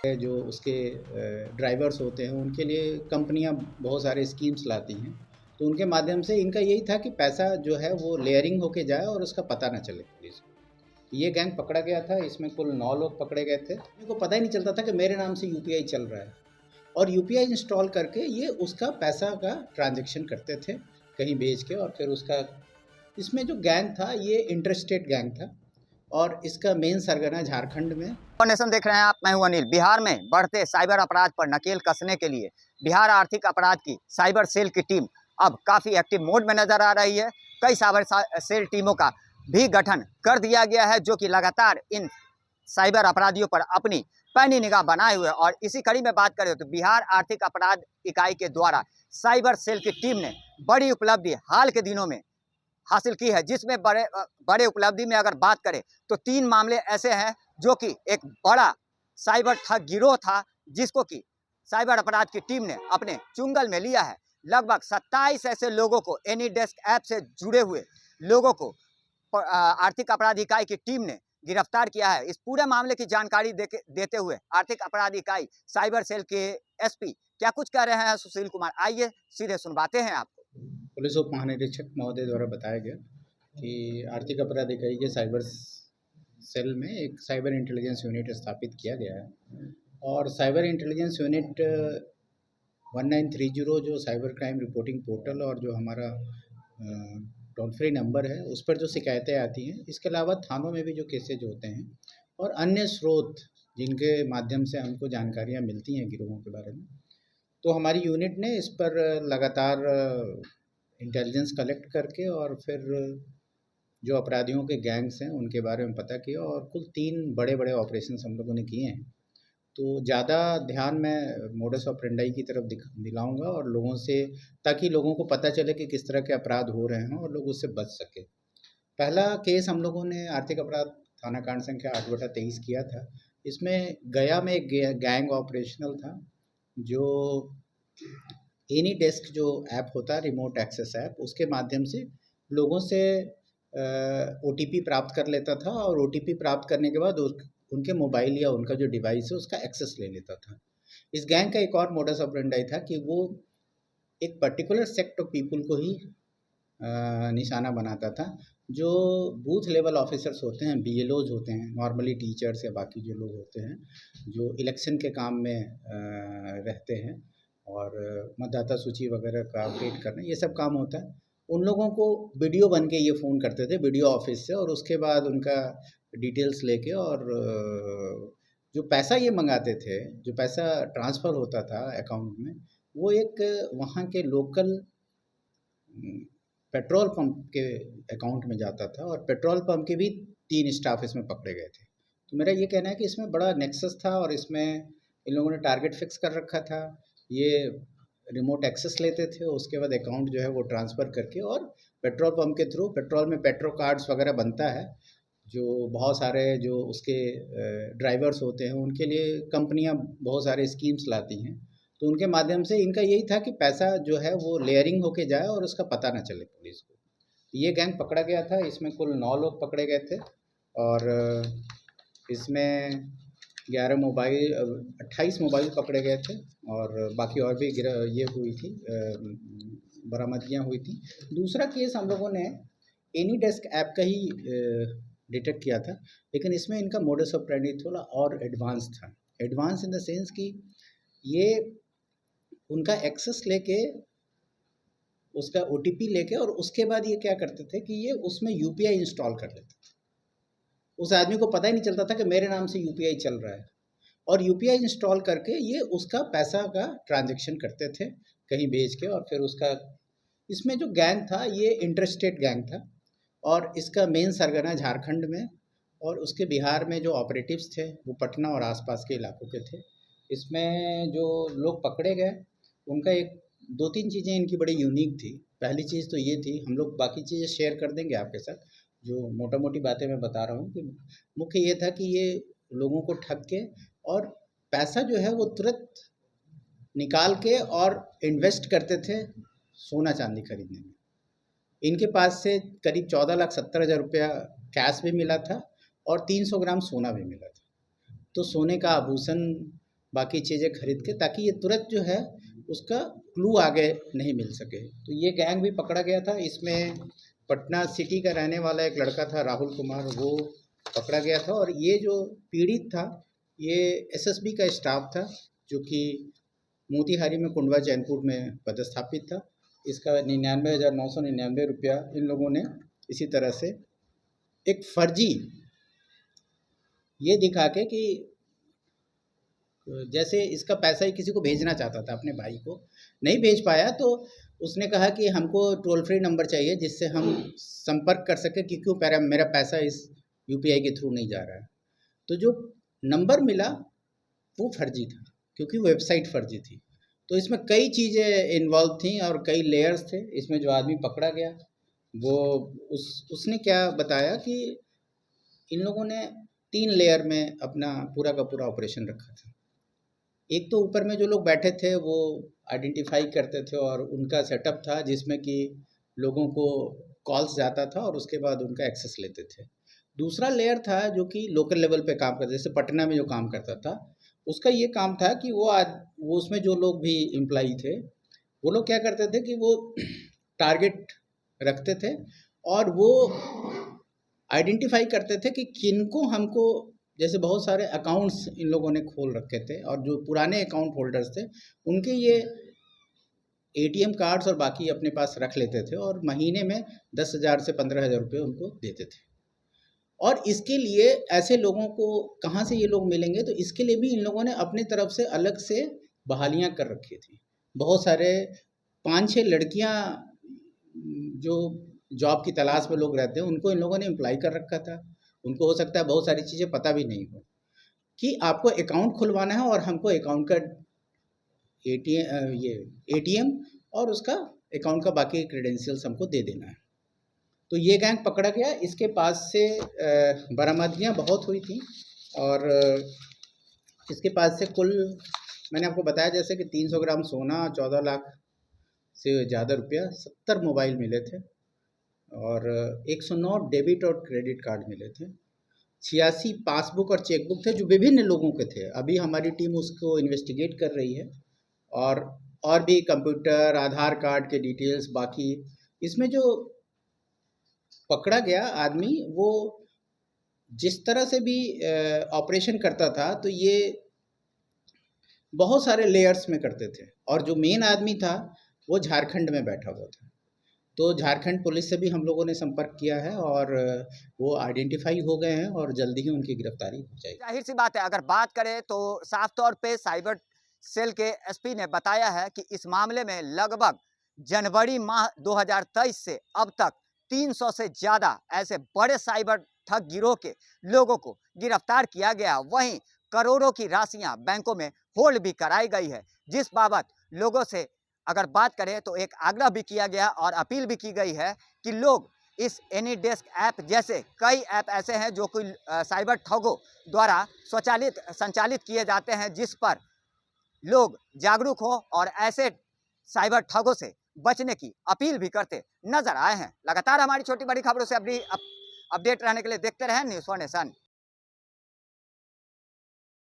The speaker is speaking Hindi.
जो उसके ड्राइवर्स होते हैं उनके लिए कंपनियां बहुत सारे स्कीम्स लाती हैं। तो उनके माध्यम से इनका यही था कि पैसा जो है वो लेयरिंग होके जाए और उसका पता ना चले पुलिस को। ये गैंग पकड़ा गया था, इसमें कुल 9 लोग पकड़े गए थे। मेरे को पता ही नहीं चलता था कि मेरे नाम से यूपीआई चल रहा है, और यूपीआई इंस्टॉल करके ये उसका पैसा का ट्रांजैक्शन करते थे कहीं भेज के, और फिर उसका इसमें जो गैंग था ये इंटरस्टेट गैंग था, और इसका मेन सरगना झारखंड में। नेशन देख रहे हैं आप, मैं हूं अनिल। बिहार में बढ़ते साइबर अपराध पर नकेल कसने के लिए बिहार आर्थिक अपराध की साइबर सेल की टीम अब काफी एक्टिव मोड में नजर आ रही है। कई साइबर सेल टीमों का भी गठन कर दिया गया है, जो कि लगातार इन साइबर अपराधियों पर अपनी पैनी निगाह बनाए हुए। और इसी कड़ी में बात करें तो बिहार आर्थिक अपराध इकाई के द्वारा साइबर सेल की टीम ने बड़ी उपलब्धि हाल के दिनों में हासिल की है, जिसमें बड़े उपलब्धि में अगर बात करें तो 3 मामले ऐसे हैं जो कि एक बड़ा साइबर ठग गिरोह था, जिसको कि साइबर अपराध की टीम ने अपने चुंगल में लिया है। लगभग 27 ऐसे लोगों को एनी डेस्क ऐप से जुड़े हुए लोगों को आर्थिक अपराध इकाई की टीम ने गिरफ्तार किया है। इस पूरे मामले की जानकारी देते हुए आर्थिक अपराध इकाई साइबर सेल के एसपी क्या कुछ कह रहे हैं सुशील कुमार, आइए सीधे सुनवाते हैं आपको। पुलिस उप महानिरीक्षक महोदय द्वारा बताया गया कि आर्थिक अपराध इकाई के साइबर सेल में एक साइबर इंटेलिजेंस यूनिट स्थापित किया गया है, और साइबर इंटेलिजेंस यूनिट 1930 जो साइबर क्राइम रिपोर्टिंग पोर्टल और जो हमारा टोल फ्री नंबर है उस पर जो शिकायतें आती हैं, इसके अलावा थानों में भी जो केसेज होते हैं और अन्य स्रोत जिनके माध्यम से हमको जानकारियाँ मिलती हैं गिरोहों के बारे में, तो हमारी यूनिट ने इस पर लगातार इंटेलिजेंस कलेक्ट करके और फिर जो अपराधियों के गैंग्स हैं उनके बारे में पता किया, और कुल 3 बड़े बड़े ऑपरेशंस हम लोगों ने किए हैं। तो ज़्यादा ध्यान मैं मोडस ऑपरेंडाई की तरफ दिलाऊंगा और लोगों से, ताकि लोगों को पता चले कि किस तरह के अपराध हो रहे हैं और लोग उससे बच सके। पहला केस हम लोगों ने आर्थिक अपराध थाना कांड संख्या 8/23 किया था। इसमें गया में एक गैंग ऑपरेशनल था, जो एनी डेस्क जो ऐप होता है, रिमोट एक्सेस ऐप, उसके माध्यम से लोगों से ओटीपी प्राप्त कर लेता था, और ओटीपी प्राप्त करने के बाद उनके मोबाइल या उनका जो डिवाइस है उसका एक्सेस ले लेता था। इस गैंग का एक और मोडस ऑपरेंडाई था कि वो एक पर्टिकुलर सेक्ट ऑफ पीपल को ही निशाना बनाता था। जो बूथ लेवल ऑफिसर्स होते हैं, बीएलओज होते हैं, नॉर्मली टीचर्स या बाकी जो लोग होते हैं जो इलेक्शन के काम में रहते हैं, और मतदाता सूची वगैरह का अपडेट करना, ये सब काम होता है। उन लोगों को वीडियो बन के ये फ़ोन करते थे वीडियो ऑफिस से, और उसके बाद उनका डिटेल्स लेके, और जो पैसा ये मंगाते थे, जो पैसा ट्रांसफ़र होता था अकाउंट में, वो एक वहाँ के लोकल पेट्रोल पंप के अकाउंट में जाता था, और पेट्रोल पंप के भी 3 स्टाफ इसमें पकड़े गए थे। तो मेरा ये कहना है कि इसमें बड़ा नेक्सस था, और इसमें इन लोगों ने टारगेट फिक्स कर रखा था। ये रिमोट एक्सेस लेते थे, उसके बाद अकाउंट जो है वो ट्रांसफ़र करके, और पेट्रोल पंप के थ्रू, पेट्रोल में पेट्रो कार्ड्स वगैरह बनता है, जो बहुत सारे जो उसके ड्राइवर्स होते हैं उनके लिए कंपनियां बहुत सारे स्कीम्स लाती हैं। तो उनके माध्यम से इनका यही था कि पैसा जो है वो लेयरिंग होके जाए और उसका पता ना चले पुलिस को। तो ये गैंग पकड़ा गया था, इसमें कुल 9 लोग पकड़े गए थे, और इसमें 11 मोबाइल 28 मोबाइल पकड़े गए थे, और बाकी और भी ये हुई थी, बरामदगियाँ हुई थी। दूसरा केस हम लोगों ने एनी डेस्क ऐप का ही डिटेक्ट किया था, लेकिन इसमें इनका मोडस ऑपरेंडी थोड़ा और एडवांस था। एडवांस इन द सेंस कि ये उनका एक्सेस लेके, उसका ओटीपी लेके, और उसके बाद ये क्या करते थे कि ये उसमें यूपीआई इंस्टॉल कर लेते थे। उस आदमी को पता ही नहीं चलता था कि मेरे नाम से यूपीआई चल रहा है, और यूपीआई इंस्टॉल करके ये उसका पैसा का ट्रांजैक्शन करते थे कहीं भेज के, और फिर उसका इसमें जो गैंग था ये इंटरस्टेट गैंग था, और इसका मेन सरगना झारखंड में, और उसके बिहार में जो ऑपरेटिव्स थे वो पटना और आसपास के इलाकों के थे। इसमें जो लोग पकड़े गए उनका एक 2-3 चीज़ें इनकी बड़ी यूनिक थी। पहली चीज़ तो ये थी, हम लोग बाकी चीज़ें शेयर कर देंगे आपके साथ, जो मोटा मोटी बातें मैं बता रहा हूँ, कि मुख्य ये था कि ये लोगों को ठग के, और पैसा जो है वो तुरंत निकाल के और इन्वेस्ट करते थे सोना चांदी खरीदने में। इनके पास से करीब 14,70,000 रुपया कैश भी मिला था, और 300 ग्राम सोना भी मिला था। तो सोने का आभूषण बाकी चीज़ें खरीद के, ताकि ये तुरंत जो है उसका क्लू आगे नहीं मिल सके। तो ये गैंग भी पकड़ा गया था। इसमें पटना सिटी का रहने वाला एक लड़का था राहुल कुमार, वो पकड़ा गया था। और ये जो पीड़ित था ये एसएसबी का स्टाफ था, जो कि मोतिहारी में कुंडवा चैनपुर में पदस्थापित था। इसका 99,999 रुपया इन लोगों ने इसी तरह से एक फर्जी ये दिखा के कि जैसे इसका पैसा ही किसी को भेजना चाहता था, अपने भाई को नहीं भेज पाया, तो उसने कहा कि हमको टोल फ्री नंबर चाहिए जिससे हम संपर्क कर सकें कि क्यों मेरा पैसा इस यूपीआई के थ्रू नहीं जा रहा है। तो जो नंबर मिला वो फर्जी था, क्योंकि वेबसाइट फर्जी थी। तो इसमें कई चीज़ें इन्वॉल्व थी और कई लेयर्स थे। इसमें जो आदमी पकड़ा गया वो उसने क्या बताया कि इन लोगों ने 3 लेयर में अपना पूरा का पूरा ऑपरेशन रखा था। एक तो ऊपर में जो लोग बैठे थे वो आइडेंटिफाई करते थे और उनका सेटअप था जिसमें कि लोगों को कॉल्स जाता था और उसके बाद उनका एक्सेस लेते थे। दूसरा लेयर था जो कि लोकल लेवल पे काम करता, जैसे पटना में जो काम करता था उसका ये काम था कि वो उसमें जो लोग भी एम्प्लॉई थे वो लोग क्या करते थे कि वो टारगेट रखते थे और वो आइडेंटिफाई करते थे कि किनको हमको, जैसे बहुत सारे अकाउंट्स इन लोगों ने खोल रखे थे और जो पुराने अकाउंट होल्डर्स थे उनके ये एटीएम कार्ड्स और बाकी अपने पास रख लेते थे और महीने में 10,000 से 15,000 रुपये उनको देते थे। और इसके लिए ऐसे लोगों को कहाँ से ये लोग मिलेंगे, तो इसके लिए भी इन लोगों ने अपनी तरफ से अलग से बहालियाँ कर रखी थी। बहुत सारे 5-6 लड़कियाँ जो जॉब की तलाश में लोग रहते हैं उनको इन लोगों ने एम्प्लॉय कर रखा था। उनको हो सकता है बहुत सारी चीज़ें पता भी नहीं हो कि आपको अकाउंट खुलवाना है और हमको अकाउंट का एटीएम और उसका अकाउंट का बाकी क्रेडेंशियल्स हमको दे देना है। तो ये गैंग पकड़ा गया। इसके पास से बरामदगियाँ बहुत हुई थी और इसके पास से कुल मैंने आपको बताया जैसे कि 300 ग्राम सोना, 14 लाख से ज़्यादा रुपया, 70 मोबाइल मिले थे और 109 डेबिट और क्रेडिट कार्ड मिले थे। 86 पासबुक और चेकबुक थे जो विभिन्न लोगों के थे। अभी हमारी टीम उसको इन्वेस्टिगेट कर रही है और भी कंप्यूटर, आधार कार्ड के डिटेल्स बाकी। इसमें जो पकड़ा गया आदमी वो जिस तरह से भी ऑपरेशन करता था तो ये बहुत सारे लेयर्स में करते थे और जो मेन आदमी था वो झारखंड में बैठा हुआ था। तो झारखंड पुलिस से भी हम लोगों ने संपर्क किया है और वो आइडेंटिफाई हो गए हैं और जल्दी ही उनकी गिरफ्तारी हो जाएगी। जाहिर सी बात है, अगर बात करें तो साफ तौर पे साइबर सेल के एसपी ने बताया है कि इस मामले में लगभग जनवरी माह 2023 से अब तक 300 से ज़्यादा ऐसे बड़े साइबर ठग गिरोह के लोगों को गिरफ्तार किया गया। वहीं करोड़ों की राशियां बैंकों में होल्ड भी कराई गई है, जिस बाबत लोगों से अगर बात करें तो एक आग्रह भी किया गया और अपील भी की गई है कि लोग इस एनी डेस्क ऐप जैसे कई ऐप ऐसे हैं जो कोई साइबर ठगों द्वारा स्वचालित संचालित किए जाते हैं, जिस पर लोग जागरूक हो और ऐसे साइबर ठगों से बचने की अपील भी करते नजर आए हैं। लगातार हमारी छोटी बड़ी खबरों से अपडेट रहने के लिए देखते रहें न्यूज़ 1 नेशन।